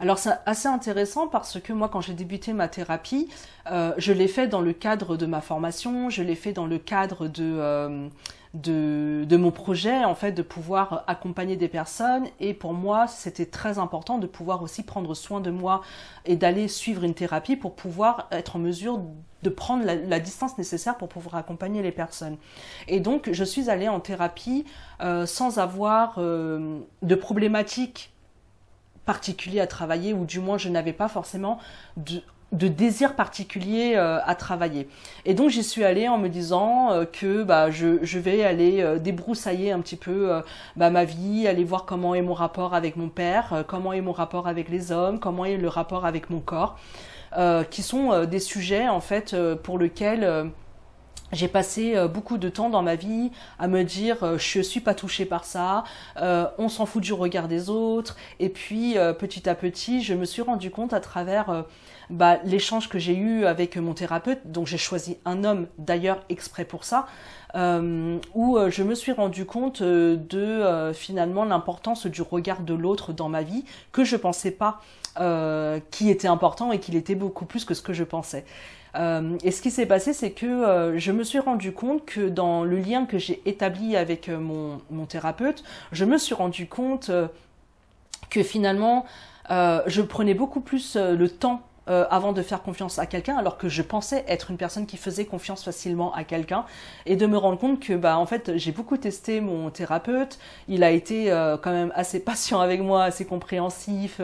Alors c'est assez intéressant parce que moi quand j'ai débuté ma thérapie, je l'ai fait dans le cadre de ma formation, je l'ai fait dans le cadre de mon projet en fait de pouvoir accompagner des personnes, et pour moi c'était très important de pouvoir aussi prendre soin de moi et d'aller suivre une thérapie pour pouvoir être en mesure de prendre la distance nécessaire pour pouvoir accompagner les personnes. Et donc je suis allée en thérapie sans avoir de problématiques particulier à travailler, ou du moins je n'avais pas forcément de désir particulier à travailler. Et donc j'y suis allée en me disant que je vais aller débroussailler un petit peu ma vie, aller voir comment est mon rapport avec mon père, comment est mon rapport avec les hommes, comment est le rapport avec mon corps, qui sont des sujets en fait pour lesquels j'ai passé beaucoup de temps dans ma vie à me dire je suis pas touchée par ça, on s'en fout du regard des autres, et puis petit à petit je me suis rendu compte à travers l'échange que j'ai eu avec mon thérapeute, donc j'ai choisi un homme d'ailleurs exprès pour ça, où je me suis rendu compte de finalement l'importance du regard de l'autre dans ma vie, que je pensais pas qui était important, et qu'il était beaucoup plus que ce que je pensais. Et ce qui s'est passé, c'est que je me suis rendu compte que dans le lien que j'ai établi avec mon thérapeute, je me suis rendu compte que finalement, je prenais beaucoup plus le temps avant de faire confiance à quelqu'un, alors que je pensais être une personne qui faisait confiance facilement à quelqu'un, et de me rendre compte que en fait j'ai beaucoup testé mon thérapeute, il a été quand même assez patient avec moi, assez compréhensif,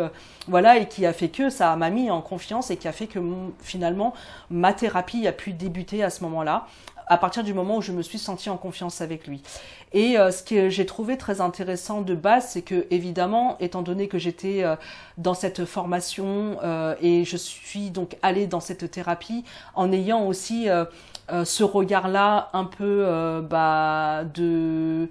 voilà, et qui a fait que ça m'a mis en confiance, et qui a fait que finalement ma thérapie a pu débuter à ce moment-là, à partir du moment où je me suis sentie en confiance avec lui. Et ce que j'ai trouvé très intéressant de base, c'est que évidemment, étant donné que j'étais dans cette formation et je suis donc allée dans cette thérapie en ayant aussi ce regard-là un peu de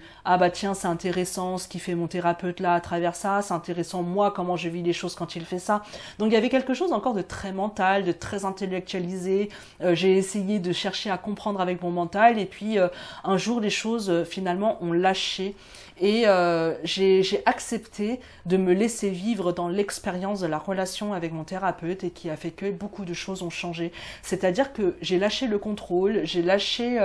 tiens, c'est intéressant ce qu'il fait mon thérapeute là à travers ça, c'est intéressant moi comment je vis les choses quand il fait ça. Donc il y avait quelque chose encore de très mental, de très intellectualisé. J'ai essayé de chercher à comprendre avec mon mental, et puis un jour les choses finalement ont lâché, et j'ai accepté de me laisser vivre dans l'expérience de la relation avec mon thérapeute, et qui a fait que beaucoup de choses ont changé. C'est-à-dire que j'ai lâché le contrôle, j'ai lâché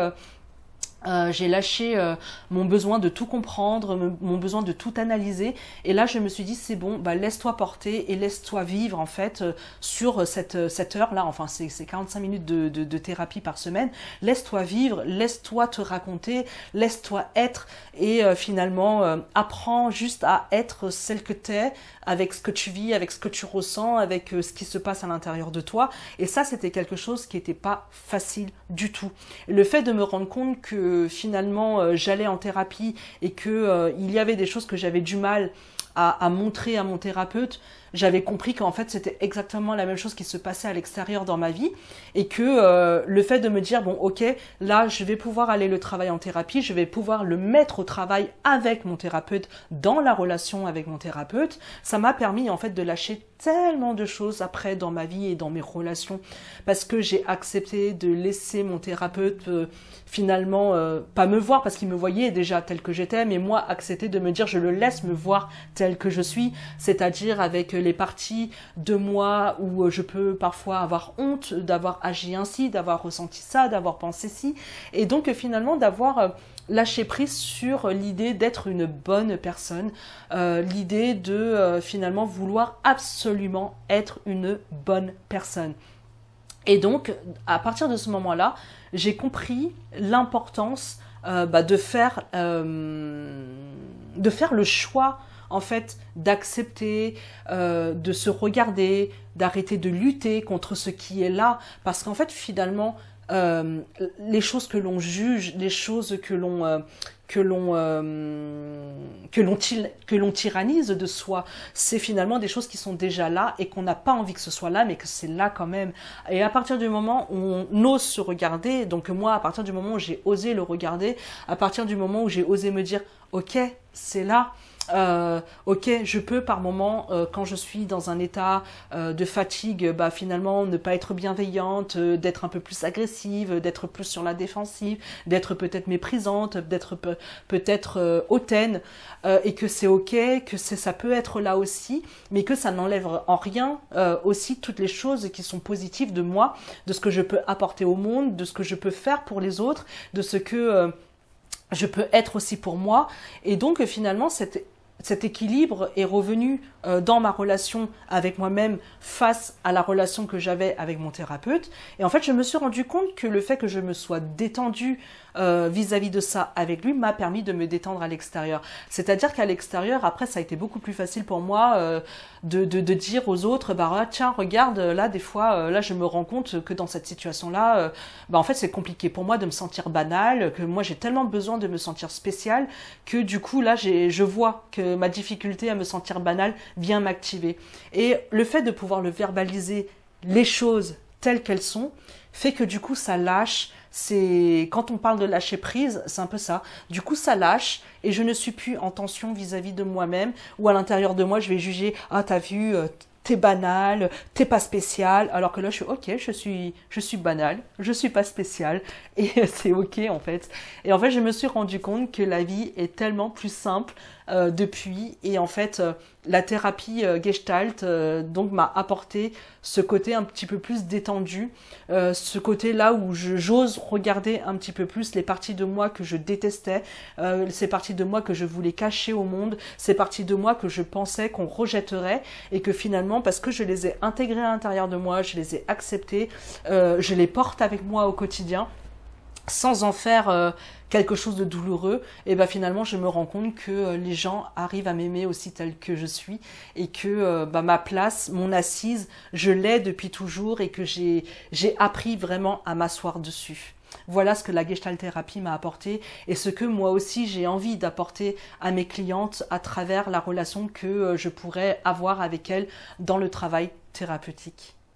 mon besoin de tout comprendre, mon besoin de tout analyser, et là je me suis dit c'est bon, laisse-toi porter et laisse-toi vivre en fait sur cette heure-là, enfin c'est 45 minutes de thérapie par semaine, laisse-toi vivre, laisse-toi te raconter, laisse-toi être, et finalement apprends juste à être celle que t'es, avec ce que tu vis, avec ce que tu ressens, avec ce qui se passe à l'intérieur de toi. Et ça, c'était quelque chose qui n'était pas facile du tout. Le fait de me rendre compte que finalement j'allais en thérapie, et que il y avait des choses que j'avais du mal à montrer à mon thérapeute, j'avais compris qu'en fait c'était exactement la même chose qui se passait à l'extérieur dans ma vie, et que le fait de me dire bon ok, là je vais pouvoir aller le travail en thérapie, je vais pouvoir le mettre au travail avec mon thérapeute, dans la relation avec mon thérapeute, ça m'a permis en fait de lâcher tellement de choses après dans ma vie et dans mes relations, parce que j'ai accepté de laisser mon thérapeute finalement pas me voir parce qu'il me voyait déjà tel que j'étais, mais moi accepter de me dire je le laisse me voir tel que je suis, c'est-à-dire avec les parties de moi où je peux parfois avoir honte d'avoir agi ainsi, d'avoir ressenti ça, d'avoir pensé ci, et donc finalement d'avoir lâcher prise sur l'idée d'être une bonne personne, l'idée de finalement vouloir absolument être une bonne personne. Et donc, à partir de ce moment-là, j'ai compris l'importance de faire le choix en fait d'accepter, de se regarder, d'arrêter de lutter contre ce qui est là, parce qu'en fait finalement les choses que l'on juge, les choses que l'on tyrannise de soi, c'est finalement des choses qui sont déjà là et qu'on n'a pas envie que ce soit là, mais que c'est là quand même. Et à partir du moment où on ose se regarder, donc moi à partir du moment où j'ai osé le regarder, à partir du moment où j'ai osé me dire ok, c'est là, ok, je peux par moment, quand je suis dans un état de fatigue, bah finalement ne pas être bienveillante, d'être un peu plus agressive, d'être plus sur la défensive, d'être peut-être méprisante, d'être peut-être hautaine, et que c'est ok, que ça peut être là aussi, mais que ça n'enlève en rien aussi toutes les choses qui sont positives de moi, de ce que je peux apporter au monde, de ce que je peux faire pour les autres, de ce que je peux être aussi pour moi. Et donc finalement cet équilibre est revenu dans ma relation avec moi-même face à la relation que j'avais avec mon thérapeute. Et en fait, je me suis rendu compte que le fait que je me sois détendue vis-à-vis de ça avec lui m'a permis de me détendre à l'extérieur. C'est-à-dire qu'à l'extérieur, après, ça a été beaucoup plus facile pour moi de dire aux autres, bah tiens, regarde, là, des fois, là, je me rends compte que dans cette situation-là, bah en fait, c'est compliqué pour moi de me sentir banale, que moi, j'ai tellement besoin de me sentir spéciale, que du coup, là, je vois que ma difficulté à me sentir banale vient m'activer. Et le fait de pouvoir le verbaliser, les choses telles qu'elles sont, fait que du coup, ça lâche. C'est quand on parle de lâcher prise, c'est un peu ça. Du coup, ça lâche et je ne suis plus en tension vis-à-vis de moi-même ou à l'intérieur de moi, je vais juger ah t'as vu t'es banal, t'es pas spécial, alors que là je suis ok, je suis banal, je suis pas spécial et c'est ok en fait. Et en fait, je me suis rendu compte que la vie est tellement plus simple depuis et en fait la thérapie Gestalt donc m'a apporté ce côté un petit peu plus détendu, ce côté là où j'ose regarder un petit peu plus les parties de moi que je détestais, ces parties de moi que je voulais cacher au monde, ces parties de moi que je pensais qu'on rejetterait et que finalement parce que je les ai intégrées à l'intérieur de moi, je les ai acceptées, je les porte avec moi au quotidien sans en faire quelque chose de douloureux, et ben finalement je me rends compte que les gens arrivent à m'aimer aussi tel que je suis et que ma place, mon assise, je l'ai depuis toujours et que j'ai appris vraiment à m'asseoir dessus. Voilà ce que la Gestalt thérapie m'a apporté et ce que moi aussi j'ai envie d'apporter à mes clientes à travers la relation que je pourrais avoir avec elles dans le travail thérapeutique.